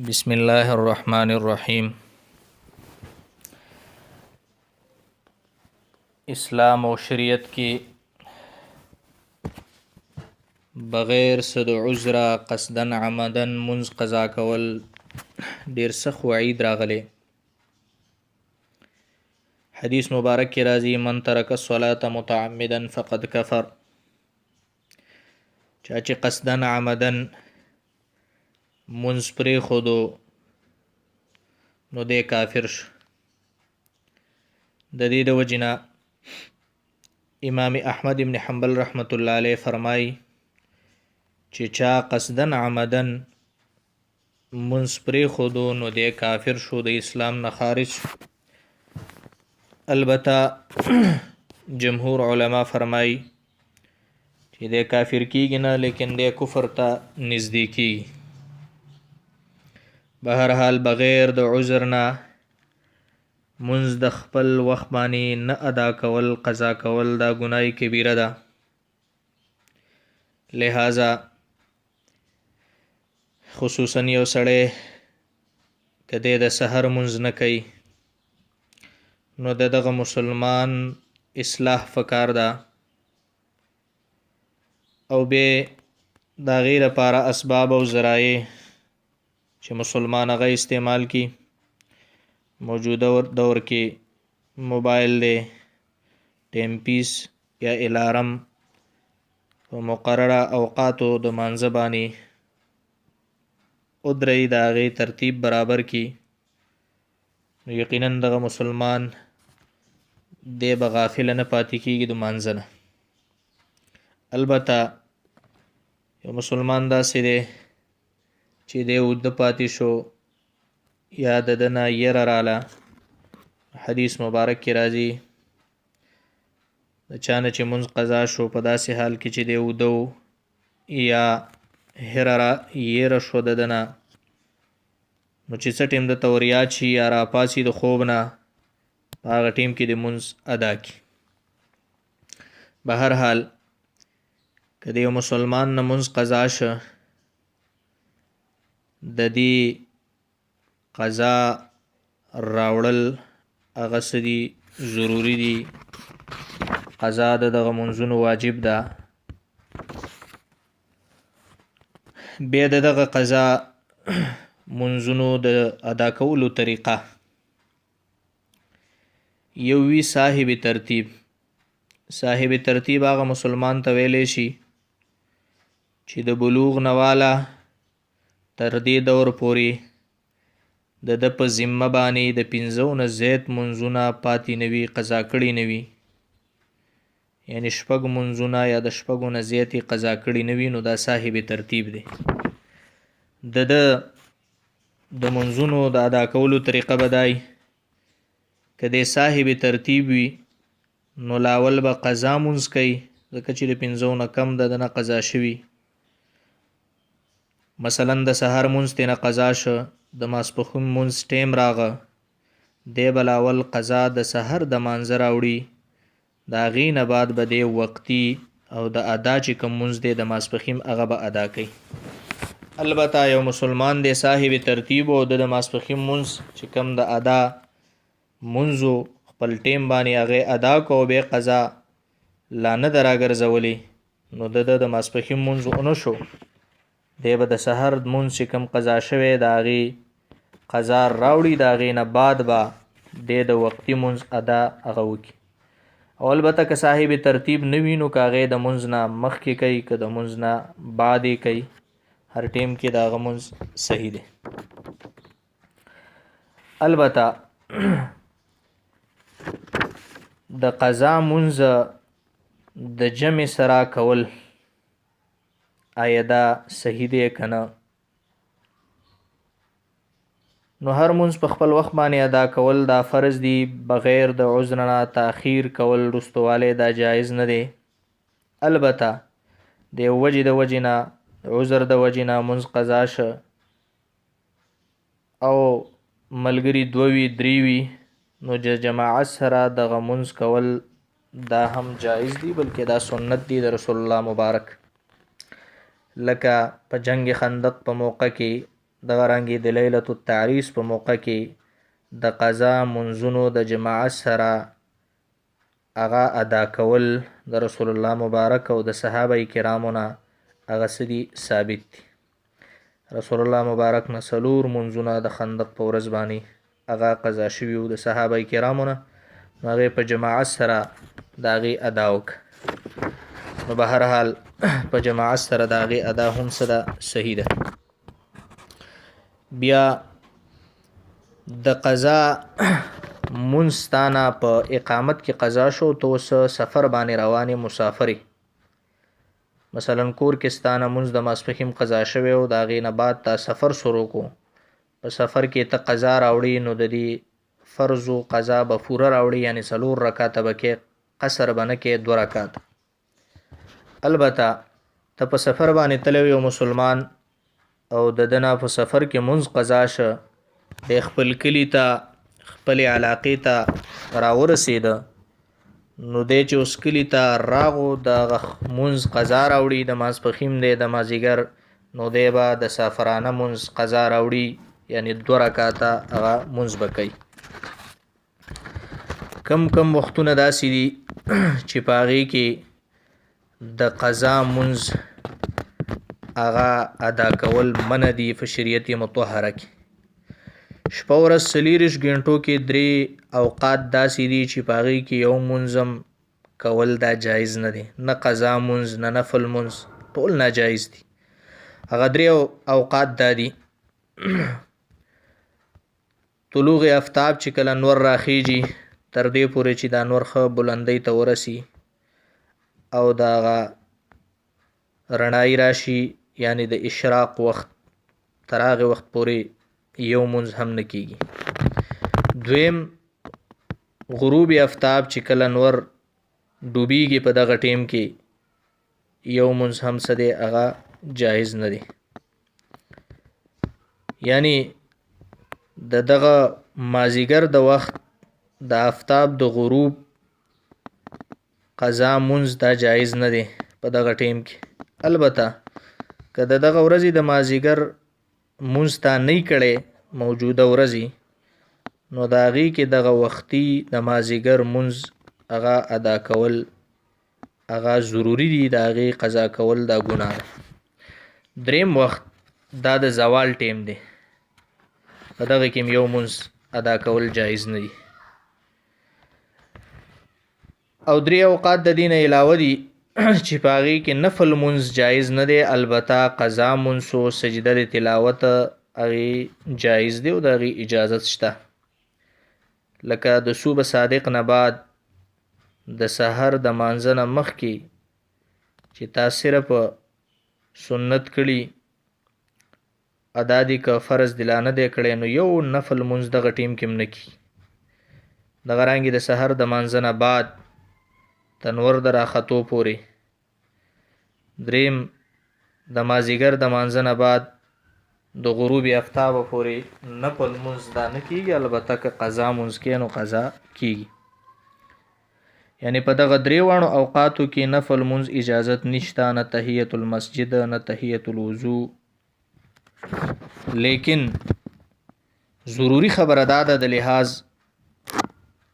بسم الله الرحمن الرحیم. اسلام او شریعت کې بغیر صد عذر قصدن عمدن منز قضا کول ډیر سخت وعید راغلی. حدیث مبارک کې راځي من ترک الصلاة متعمدا فقد کفر. چا چې قصدن عمدن منز پرې خودو نو دی کافر شو. د دې د وجنا امام احمد ابن حنبل رحمت الله علیه فرمای چې چا قصدن عمدن منز پرې خودو نو دی کافر شو، د اسلام نه خارج. البته جمهور علما فرمای چې دی کافر کیږي نه، لیکن دی کفر ته نزدیک کیږي. بهرحال بغیر د عذر نه منز د خپل وخت باندې نه ادا کول قضا کول دا ګناه کبیره ده. لہذا خصوصا یو سړی کده د سحر منز نه کوي نو دغه مسلمان اصلاح فکار ده او به دا غیر لپاره اسباب او ذرایع چې مسلمان هغه استعمال کی. موجوده دور کې موبایل دی، ټیم پیس یا الارم په مقرره اوقاتو د مانځه باندې ودرې د هغې ترتیب برابر کی، نو یقینا دغه مسلمان دی به غافل نه پاتې کیږي د مانځه نه. البته یو مسلمان داسې دی چې دی اوږده پاتې شو یا د ده نه یره راله. حدیث مبارک کې راځي د چا نه چې منځ قضا شو په داسې حال کې چې دی اوږده و یا یره شو د ده نه، نو چې څه ټیم درته ور یاد شي یا راپاڅي د خوب نه په هغه ټیم کې د منځ ادا کړي. بهرحال که د یو مسلمان نه منځ قضا شه د دې قضا راوړل هغه څه دي ضروري دي. قضا د دغه منځونو واجب ده. بیا د دغه قضا منځونو د ادا کولو طریقه یو وی صاحب ترتیب. صاحب ترتیب هغه مسلمان ته ویلی شي چې د بلوغ نواله تر دې دور پورې د ده په ذمه باندې د 15 نه زیات منځونه پاتې نه وي، قضا کړي نه وي، یعنی 6 منځونه یا د 6 نه زیاتې قضا کړي نه وي، نو دا صاحب ترتیب دی. د منځونو د ادا کولو طریقه بدای که د صاحب ترتیب وي نو لاول به قضا منځ کوي، ځکه چې د 15 نه کم د نه قضا شوي. مثلا د سحر منځ ته نه قضا شو، د ماسپښین منځ ټیم راغه، دی به لاول قضا د سحر د مانځه راوړي، د هغې نه بعد به دی وقتي او د ادا چې کوم منځ دی د ماسپښین هغه به ادا کوي. البته یو مسلمان دی صاحب ترتیب او د ماسپښین منځ چې کوم د ادا منځو خپل ټیم باندې هغې ادا کو بیا قضا لا نه ده راګرځولې، نو د ماسپښین منځ ونه شو، دی به د سحر منځ چې کوم قضا شوی د هغې قضا راوړي، د هغې نه بعد به دی د وقتي منځ ادا هغه وکړي. او البته که صاحب ترتیب نه وي نو که هغې د منځ نه مخکې کوي که د منځ نه بعد یې کوي، هر ټیم کې د هغه منځ صحیح دی. البته د قضا منځ د جمع سره کول آیا دا صحیح دی که نه؟ نو هر منځ په خپل وخت باندې ادا کول دا فرض دی، بغیر د عذر نه تاخیر کول رستوالی دا جایز نه دی. البته د یو وجې د وجې نه عذر د وجې نه منځ قضا شه او ملګري 2 وي 3 وي نو جماعت سره دغه منځ کول دا هم جایز دی، بلکې دا سنت دی د رسول الله مبارک. لکه په جنگ خندق په موقع کې دغه رنګې د لیلة التعریس په موقع کې د قضا منځونو د جماعت سره هغه ادا کول د رسول الله مبارک او د صحابه کرامو نه هغه څه دي ثابت دي. رسول الله مبارک نه څلور منځونه د خندق په ورځ باندې هغه قضا شوي وو د صحابه کرامو نه، نو هغې په جماعت سره د هغې ادا وکړه. نو به هر حال په جماعت سره د هغې ادا هم څه ده صحیح ده. بیا د قضا منځ په اقامت کې قضا شو، ته اوس سفر باندې روانې مسافرې، مثلا کور کې ستانه منځ د ماسپښین قضا شوی او د هغې نه بعد تا سفر شروع کو، په سفر کې ته قضا راوړي، نو د دې فرض و قضا به پوره راوړي، یعنی 4 رکعته به کې، قصر به نه کې 2 رکعته. البته ته په سفر باندې تللی یو مسلمان او د ده نه په سفر کې منځ قضا شه، د خپل کلي ته خپلې علاقې ته راورسېده، نو دی چې اوس کلي ته راغو د منځ قضا راوړي، د ماسپښین دی د مازدیګر، نو دی به د سافرانه منځ قضا راوړي، یعنی 2 رکعته هغه منځ به کوي. کم وختونه داسې دي چې په هغې کې د قضا منځ هغه ادا کول منع دي په شریعت مطهره کې. شپه ورځ 24 غنټو کې 3 اوقات داسې دي چې په هغې کې یو منځ کول دا جایز نه دی، نه قضا منځ نه نفل منځ، ټول ناجایز دي. هغه 3 اوقات دا دي: طلوع آفتاب چې کله نور راخیږي تر دې پورې چې دا نور ښه بلندۍ ته ورسي او د هغه رڼایي راشي، یعنی د اشراق وخت، تر هغې وخت پورې یو منځ هم نه کیږي. دویم، غروب آفتاب چې کله نور ډوبیږي په دغه ټیم کې یو منځ هم څه دی هغه جایز نه دی. یعنی د دغه مازدیګر د وخت د آفتاب د غروب قضا منځ دا جایز نه دی په دغه ټیم کې. البته که د دغه ورځې د مازدیګر منځ تا نه کړی موجوده ورځې، نو د هغې کې دغه وختي د مازدیګر منځ هغه ادا کول هغه ضروري دي، د هغې قضا کول دا ګناه ده. دریم وخت دا د زوال ټیم دی، په دغه کې یو منځ ادا کول جایز نه دي. او 3 اوقات د دې نه علاوه دي چې په هغې کې نفل منځ جایز نه دی. البته قضا منځ و سجده د تلاوت هغې جایز دی او د هغې اجازت شته، لکه د صبح صادق نه بعد د سحر د مانځه نه مخکې چې تا صرف سنت کړي ادا دي که فرض دلانه دی کړی، نو یو نفل منځ دغه ټیم کې هم نه کي. دغه رنګې د سحر د مانځه نه بعد تنور د راختو پورې. دریم، د مازدیګر د مانځه نه بعد د غروب آفتاب پورې نفل منځ دا نه کیږي. البته که قضا منځ کې نو قضا کیږي. یعنی په دغه 3 اوقاتو کې نفل منځ اجازت نشته، نه تحیت المسجد نه تحیت الوضو. لیکن ضروری خبره دا ده د لحاظ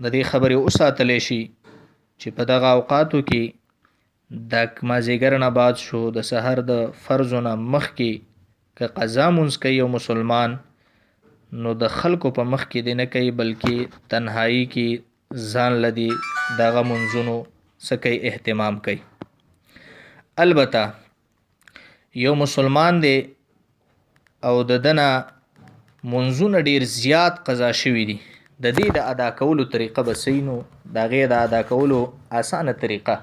د دې خبرې وساتلی شي چې په دغه اوقاتو کې د مازدیګر نه بعد شو، د سحر د فرضو نه مخکې که قضا منځ کوي یو مسلمان، نو د خلکو په مخ کې دی نه کوي، بلکې تنهایی کې ځان لدی دغه منځونو څه کوي، اهتمام کوي. البته یو مسلمان دی او د دنه منځونه ډیر زیات قضا شوي دي، د دې د ادا کولو طریقه به صحیح نو د هغې د ادا کولو اسانه طریقه،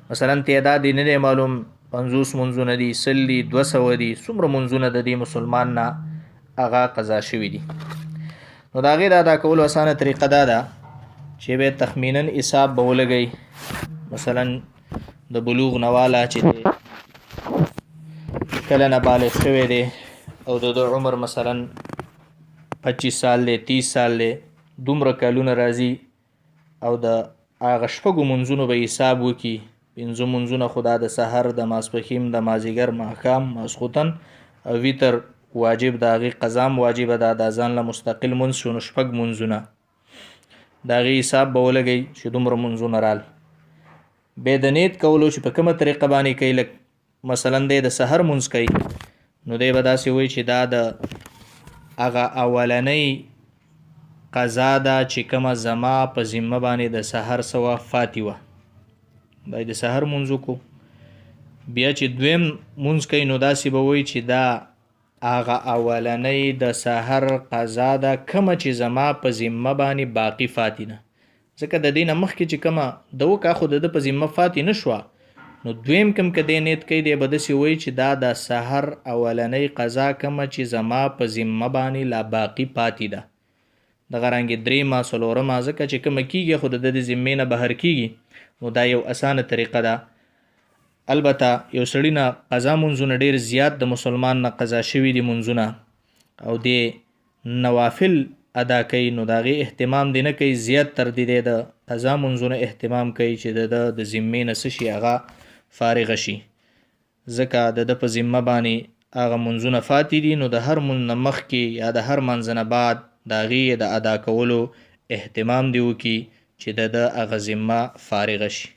مثلا تعداد یې نه دی معلوم، 50 منځونه دي، 100 دي، 200 دي، څومره منځونه د دې مسلمان نه هغه قضا شوي دي. نو د هغې د ادا کولو اسانه طریقه دا ده چې به تخمینا حساب به ولګئ. مثلا د بلوغ نواله چې دی کله نه بالغ شوی دی او د عمر مثلا 25 سال دی، 30 سال دی، دومره کالونه راځي او د هغه شپږو منځونو به حساب وکړي. 5 منځونه خو دا د سحر، د ماسپښین، د مازدیګر، ماښام، ماسخوتن او ویتر واجب د هغې قضام واجبه ده دا ځان له مستقل مونځ شو نو 6 مونځونه د هغې حساب به ولګئ چې دومره مونځونه رال بیا د نیت کولو چې په کومه طریقه باندې کوي لک مثلا دی د سحر مونځ کوي نو دی به داسې وایي چې دا د هغه اولنۍ قضا ده چې کومه زما په ذمه باندې د سحر سوه فاتې وه دا د سحر مونځ وکړو بیا چې دویم مونځ کوي نو داسې به وایي چې دا هغه اولنۍ د سحر قضا ده کومه چې زما په ذمه باندې باقي فاتې ده ځکه د دې نه مخکې چې کومه د وکړه خو د ده په ذمه فاتې نه شوه نو دویم کوم که دی نیت کوي دی به داسې وایي چې دا د سحر اولنۍ قضا کومه چې زما په ذمه باندې لا باقي پاتې ده دغه رنګې درېیمه څلورمه ځکه چې کومه کېږي خو د ده د ذمې نه بهر کېږي نو دا یو اسانه طریقه ده البته یو سړي نه قضا منځونه ډېر زیات د مسلمان نه قضا شوي دي منځونه او دی نوافل ادا کوي نو د هغې اهتمام دی نه کوي زیات تر دی د قضا منځونه اهتمام کوي چې د ذمې نه څه شي هغه فارغه شي ځکه د ده په ذمه باندې هغه منځونه فاتې دي نو د هر مونځ نه مخکې یا د هر منځ نه بعد د هغې د ادا کولو اهتمام دی وکړي چې د هغه ذمه فارغه شي